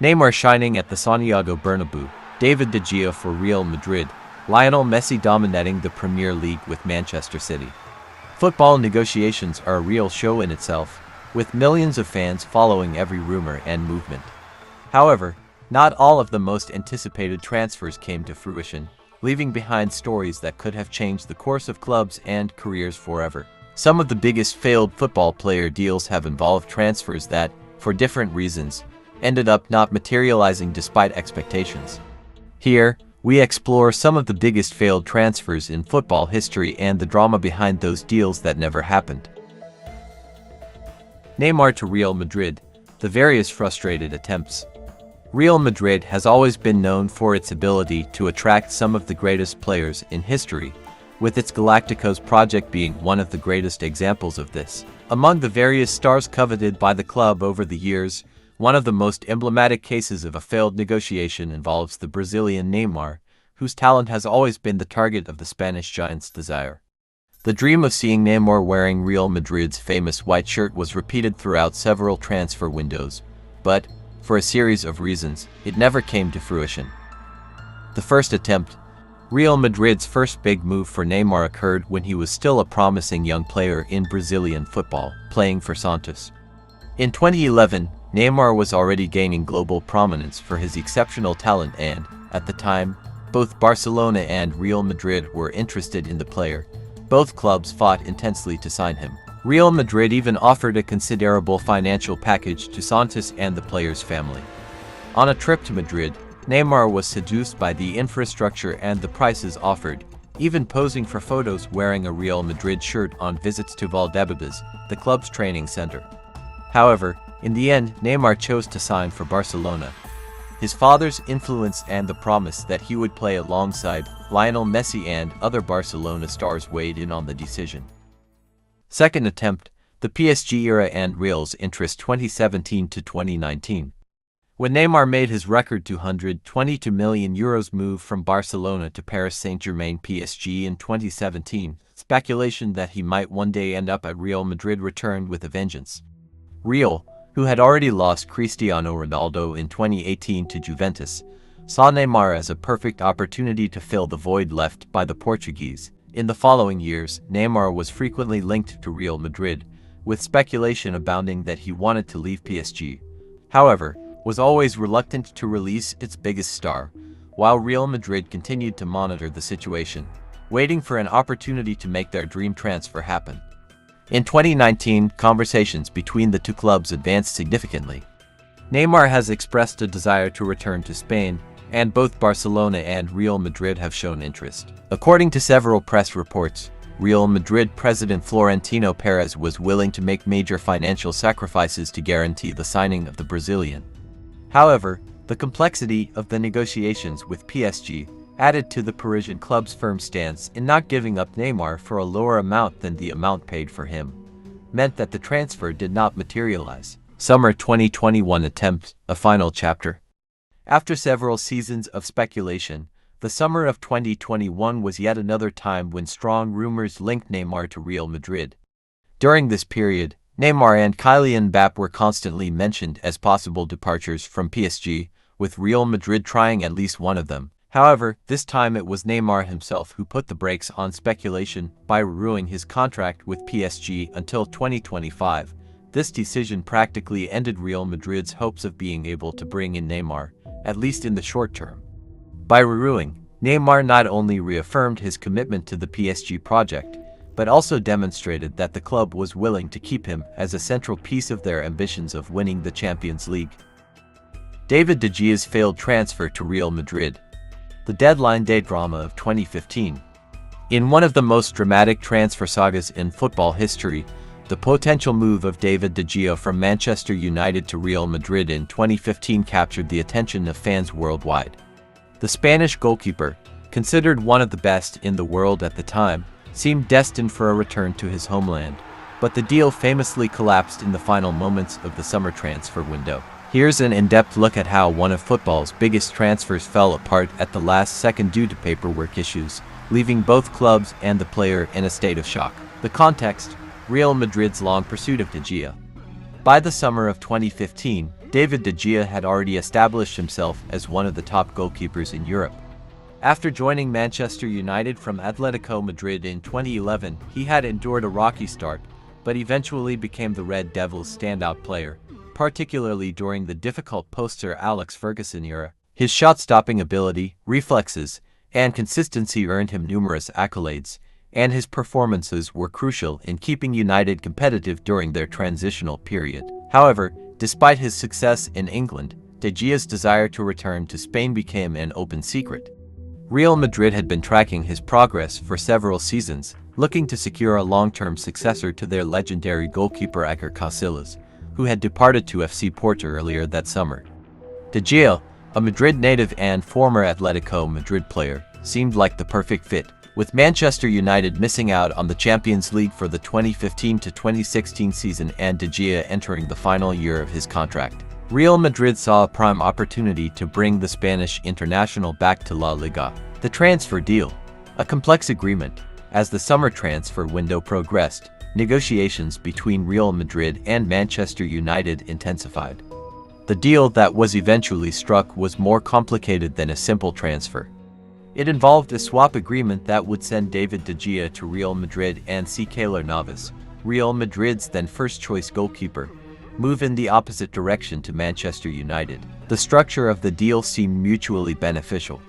Neymar shining at the Santiago Bernabeu, David De Gea for Real Madrid, Lionel Messi dominating the Premier League with Manchester City. Football negotiations are a real show in itself, with millions of fans following every rumor and movement. However, not all of the most anticipated transfers came to fruition, leaving behind stories that could have changed the course of clubs and careers forever. Some of the biggest failed football player deals have involved transfers that, for different reasons, ended up not materializing despite expectations. Here, we explore some of the biggest failed transfers in football history and the drama behind those deals that never happened. Neymar to Real Madrid, the various frustrated attempts. Real Madrid has always been known for its ability to attract some of the greatest players in history, with its Galacticos project being one of the greatest examples of this. Among the various stars coveted by the club over the years, one of the most emblematic cases of a failed negotiation involves the Brazilian Neymar, whose talent has always been the target of the Spanish giant's desire. The dream of seeing Neymar wearing Real Madrid's famous white shirt was repeated throughout several transfer windows, but, for a series of reasons, it never came to fruition. The first attempt, Real Madrid's first big move for Neymar, occurred when he was still a promising young player in Brazilian football, playing for Santos. In 2011, Neymar was already gaining global prominence for his exceptional talent and, at the time, both Barcelona and Real Madrid were interested in the player. Both clubs fought intensely to sign him. Real Madrid even offered a considerable financial package to Santos and the player's family. On a trip to Madrid, Neymar was seduced by the infrastructure and the prices offered, even posing for photos wearing a Real Madrid shirt on visits to Valdebebas, the club's training center. However, in the end, Neymar chose to sign for Barcelona. His father's influence and the promise that he would play alongside Lionel Messi and other Barcelona stars weighed in on the decision. Second attempt, the PSG era and Real's interest 2017 to 2019. When Neymar made his record €222 million move from Barcelona to Paris Saint-Germain PSG in 2017, speculation that he might one day end up at Real Madrid returned with a vengeance. Real, who had already lost Cristiano Ronaldo in 2018 to Juventus, saw Neymar as a perfect opportunity to fill the void left by the Portuguese. In the following years, Neymar was frequently linked to Real Madrid, with speculation abounding that he wanted to leave PSG. However, was always reluctant to release its biggest star, while Real Madrid continued to monitor the situation, waiting for an opportunity to make their dream transfer happen. In 2019, conversations between the two clubs advanced significantly. Neymar has expressed a desire to return to Spain, and both Barcelona and Real Madrid have shown interest. According to several press reports, Real Madrid president Florentino Perez was willing to make major financial sacrifices to guarantee the signing of the Brazilian. However, the complexity of the negotiations with PSG, added to the Parisian club's firm stance in not giving up Neymar for a lower amount than the amount paid for him, meant that the transfer did not materialize. Summer 2021 attempt, a final chapter. After several seasons of speculation, the summer of 2021 was yet another time when strong rumors linked Neymar to Real Madrid. During this period, Neymar and Kylian Mbappé were constantly mentioned as possible departures from PSG, with Real Madrid trying at least one of them. However, this time it was Neymar himself who put the brakes on speculation by renewing his contract with PSG until 2025. This decision practically ended Real Madrid's hopes of being able to bring in Neymar, at least in the short term. By renewing, Neymar not only reaffirmed his commitment to the PSG project, but also demonstrated that the club was willing to keep him as a central piece of their ambitions of winning the Champions League. David De Gea's failed transfer to Real Madrid. The deadline day drama of 2015. In one of the most dramatic transfer sagas in football history, the potential move of David De Gea from Manchester United to Real Madrid in 2015 captured the attention of fans worldwide. The Spanish goalkeeper, considered one of the best in the world at the time, seemed destined for a return to his homeland, but the deal famously collapsed in the final moments of the summer transfer window. Here's an in-depth look at how one of football's biggest transfers fell apart at the last second due to paperwork issues, leaving both clubs and the player in a state of shock. The context: Real Madrid's long pursuit of De Gea. By the summer of 2015, David de Gea had already established himself as one of the top goalkeepers in Europe. After joining Manchester United from Atletico Madrid in 2011, he had endured a rocky start, but eventually became the Red Devils' standout player, particularly during the difficult post-Sir Alex Ferguson era. His shot-stopping ability, reflexes, and consistency earned him numerous accolades, and his performances were crucial in keeping United competitive during their transitional period. However, despite his success in England, De Gea's desire to return to Spain became an open secret. Real Madrid had been tracking his progress for several seasons, looking to secure a long-term successor to their legendary goalkeeper Iker Casillas, who had departed to FC Porto earlier that summer. De Gea, a Madrid native and former Atletico Madrid player, seemed like the perfect fit, with Manchester United missing out on the Champions League for the 2015-2016 season and De Gea entering the final year of his contract. Real Madrid saw a prime opportunity to bring the Spanish international back to La Liga. The transfer deal, a complex agreement. As the summer transfer window progressed, negotiations between Real Madrid and Manchester United intensified. The deal that was eventually struck was more complicated than a simple transfer. It involved a swap agreement that would send David de Gea to Real Madrid and see Keylor Navas, Real Madrid's then first-choice goalkeeper, move in the opposite direction to Manchester United. The structure of the deal seemed mutually beneficial.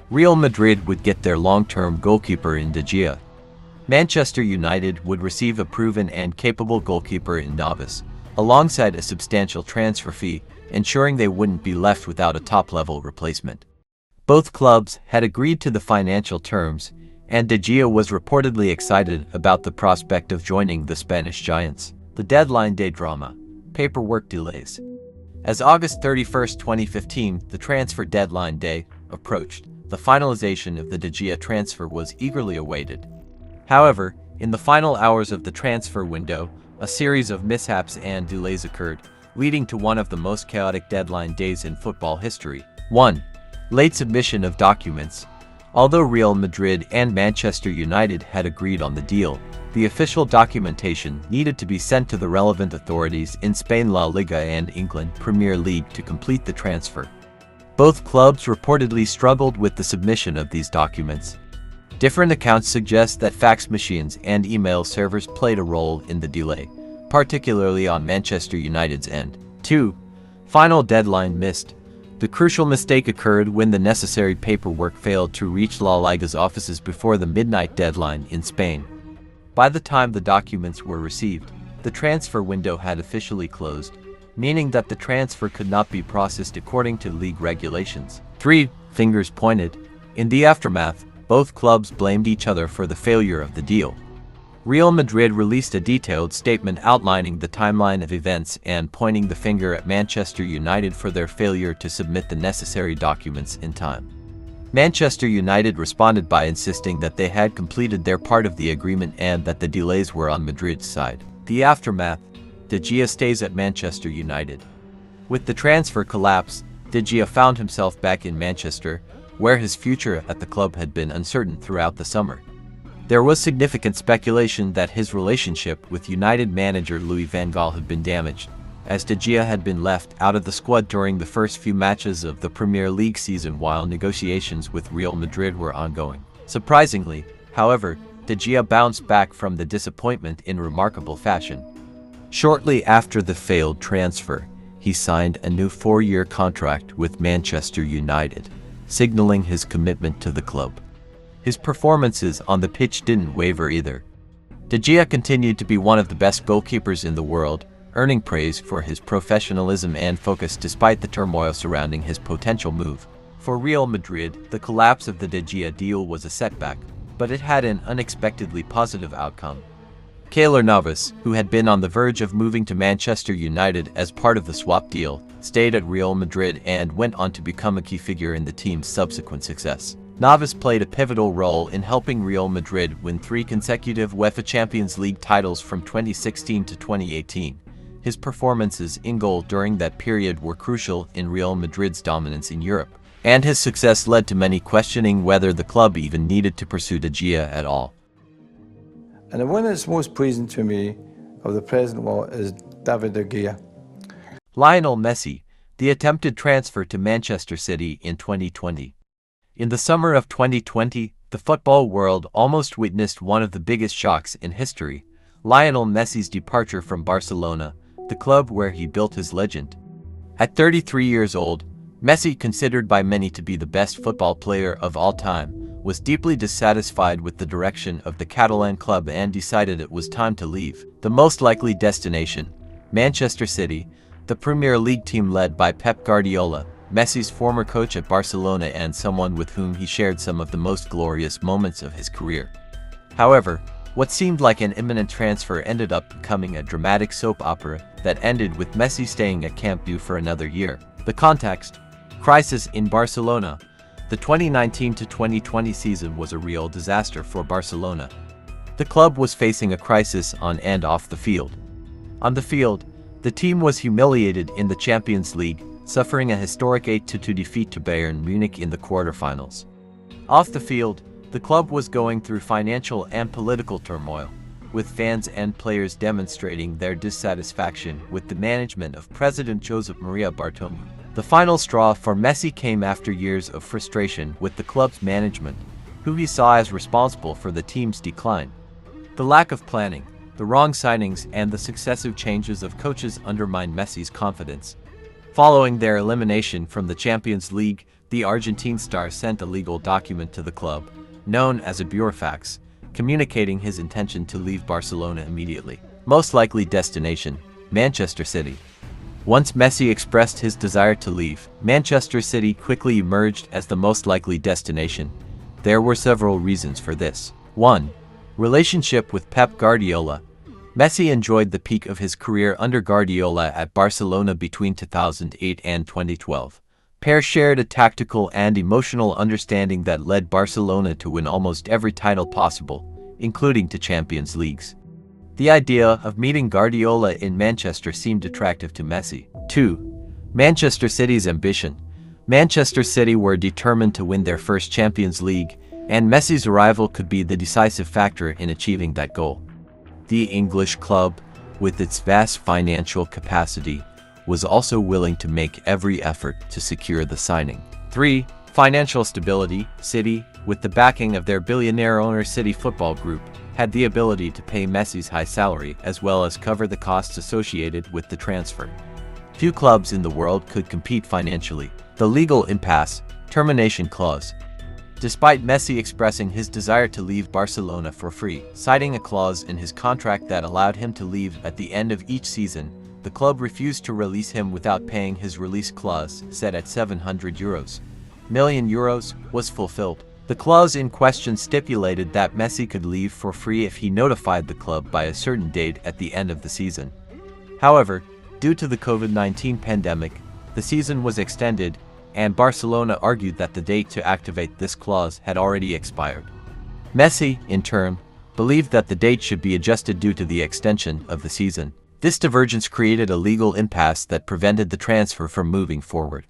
Real Madrid would get their long-term goalkeeper in De Gea. Manchester United would receive a proven and capable goalkeeper in Navas, alongside a substantial transfer fee, ensuring they wouldn't be left without a top-level replacement. Both clubs had agreed to the financial terms, and De Gea was reportedly excited about the prospect of joining the Spanish giants. The deadline day drama. Paperwork delays. As August 31, 2015, the transfer deadline day approached, the finalization of the De Gea transfer was eagerly awaited. However, in the final hours of the transfer window, a series of mishaps and delays occurred, leading to one of the most chaotic deadline days in football history. 1. Late submission of documents. Although Real Madrid and Manchester United had agreed on the deal, the official documentation needed to be sent to the relevant authorities in Spain La Liga and England Premier League to complete the transfer. Both clubs reportedly struggled with the submission of these documents. Different accounts suggest that fax machines and email servers played a role in the delay, particularly on Manchester United's end. 2. Final deadline missed. The crucial mistake occurred when the necessary paperwork failed to reach La Liga's offices before the midnight deadline in Spain. By the time the documents were received, the transfer window had officially closed, meaning that the transfer could not be processed according to league regulations. 3. Fingers pointed. In the aftermath, both clubs blamed each other for the failure of the deal. Real Madrid released a detailed statement outlining the timeline of events and pointing the finger at Manchester United for their failure to submit the necessary documents in time. Manchester United responded by insisting that they had completed their part of the agreement and that the delays were on Madrid's side. The aftermath. De Gea stays at Manchester United. With the transfer collapse, De Gea found himself back in Manchester, where his future at the club had been uncertain throughout the summer. There was significant speculation that his relationship with United manager Louis van Gaal had been damaged, as De Gea had been left out of the squad during the first few matches of the Premier League season while negotiations with Real Madrid were ongoing. Surprisingly, however, De Gea bounced back from the disappointment in remarkable fashion. Shortly after the failed transfer, he signed a new 4-year contract with Manchester United, signaling his commitment to the club. His performances on the pitch didn't waver either. De Gea continued to be one of the best goalkeepers in the world, earning praise for his professionalism and focus despite the turmoil surrounding his potential move. For Real Madrid, the collapse of the De Gea deal was a setback, but it had an unexpectedly positive outcome. Keylor Navas, who had been on the verge of moving to Manchester United as part of the swap deal, stayed at Real Madrid and went on to become a key figure in the team's subsequent success. Navas played a pivotal role in helping Real Madrid win 3 consecutive UEFA Champions League titles from 2016 to 2018. His performances in goal during that period were crucial in Real Madrid's dominance in Europe, and his success led to many questioning whether the club even needed to pursue De Gea at all. And the one that's most pleasing to me of the present lot is David de Gea. Lionel Messi, the attempted transfer to Manchester City in 2020. In the summer of 2020, the football world almost witnessed one of the biggest shocks in history: Lionel Messi's departure from Barcelona, the club where he built his legend. At 33 years old, Messi, considered by many to be the best football player of all time, was deeply dissatisfied with the direction of the Catalan club and decided it was time to leave. The most likely destination: Manchester City, the Premier League team led by Pep Guardiola, Messi's former coach at Barcelona and someone with whom he shared some of the most glorious moments of his career. However, what seemed like an imminent transfer ended up becoming a dramatic soap opera that ended with Messi staying at Camp Nou for another year. The context: crisis in Barcelona. The 2019-2020 season was a real disaster for Barcelona. The club was facing a crisis on and off the field. On the field, the team was humiliated in the Champions League, suffering a historic 8-2 defeat to Bayern Munich in the quarterfinals. Off the field, the club was going through financial and political turmoil, with fans and players demonstrating their dissatisfaction with the management of President Josep Maria Bartomeu. The final straw for Messi came after years of frustration with the club's management, who he saw as responsible for the team's decline. The lack of planning, the wrong signings, and the successive changes of coaches undermined Messi's confidence. Following their elimination from the Champions League, the Argentine star sent a legal document to the club, known as a burofax, communicating his intention to leave Barcelona immediately. Most likely destination: Manchester City. Once Messi expressed his desire to leave, Manchester City quickly emerged as the most likely destination. There were several reasons for this. 1. Relationship with Pep Guardiola. Messi enjoyed the peak of his career under Guardiola at Barcelona between 2008 and 2012. Pair shared a tactical and emotional understanding that led Barcelona to win almost every title possible, including to Champions Leagues. The idea of meeting Guardiola in Manchester seemed attractive to Messi. 2. Manchester City's ambition. Manchester City were determined to win their first Champions League, and Messi's arrival could be the decisive factor in achieving that goal. The English club, with its vast financial capacity, was also willing to make every effort to secure the signing. 3. Financial stability. City, with the backing of their billionaire owner City Football Group, had the ability to pay Messi's high salary as well as cover the costs associated with the transfer. Few clubs in the world could compete financially. The legal impasse. Termination clause. Despite Messi expressing his desire to leave Barcelona for free, citing a clause in his contract that allowed him to leave at the end of each season, the club refused to release him without paying his release clause, set at €700 million, was fulfilled. The clause in question stipulated that Messi could leave for free if he notified the club by a certain date at the end of the season. However, due to the COVID-19 pandemic, the season was extended, and Barcelona argued that the date to activate this clause had already expired. Messi, in turn, believed that the date should be adjusted due to the extension of the season. This divergence created a legal impasse that prevented the transfer from moving forward.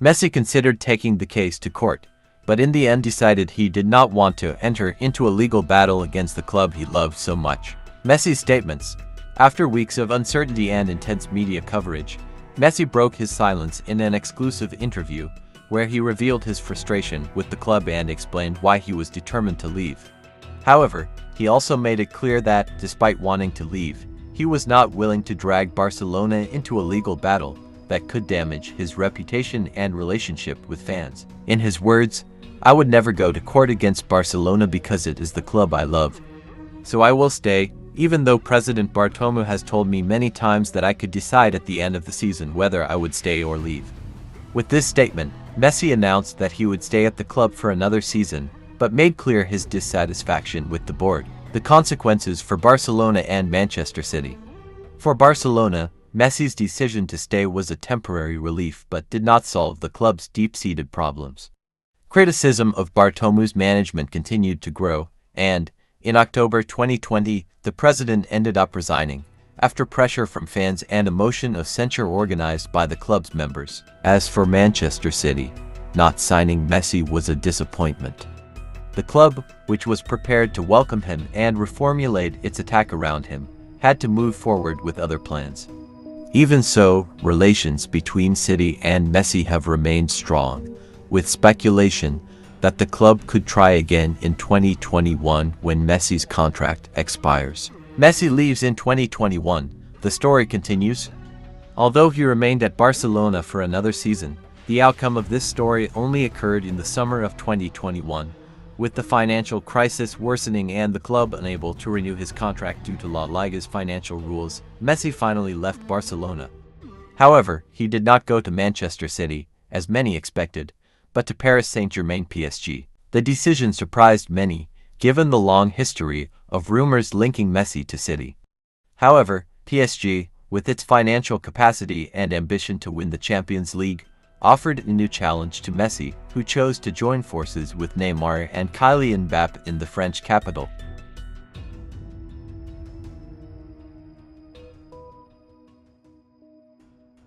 Messi considered taking the case to court, but in the end decided he did not want to enter into a legal battle against the club he loved so much. Messi's statements. After weeks of uncertainty and intense media coverage, Messi broke his silence in an exclusive interview, where he revealed his frustration with the club and explained why he was determined to leave. However, he also made it clear that, despite wanting to leave, he was not willing to drag Barcelona into a legal battle that could damage his reputation and relationship with fans. In his words, "I would never go to court against Barcelona because it is the club I love. So I will stay, even though President Bartomeu has told me many times that I could decide at the end of the season whether I would stay or leave." With this statement, Messi announced that he would stay at the club for another season, but made clear his dissatisfaction with the board. The consequences for Barcelona and Manchester City. For Barcelona, Messi's decision to stay was a temporary relief but did not solve the club's deep-seated problems. Criticism of Bartomeu's management continued to grow, and, in October 2020, the president ended up resigning, after pressure from fans and a motion of censure organized by the club's members. As for Manchester City, not signing Messi was a disappointment. The club, which was prepared to welcome him and reformulate its attack around him, had to move forward with other plans. Even so, relations between City and Messi have remained strong, with speculation that the club could try again in 2021 when Messi's contract expires. Messi leaves in 2021. The story continues. Although he remained at Barcelona for another season, the outcome of this story only occurred in the summer of 2021, with the financial crisis worsening and the club unable to renew his contract due to La Liga's financial rules. Messi finally left Barcelona. However, he did not go to Manchester City, as many expected, but to Paris Saint-Germain PSG. The decision surprised many, given the long history of rumors linking Messi to City. However, PSG, with its financial capacity and ambition to win the Champions League, offered a new challenge to Messi, who chose to join forces with Neymar and Kylian Mbappé in the French capital.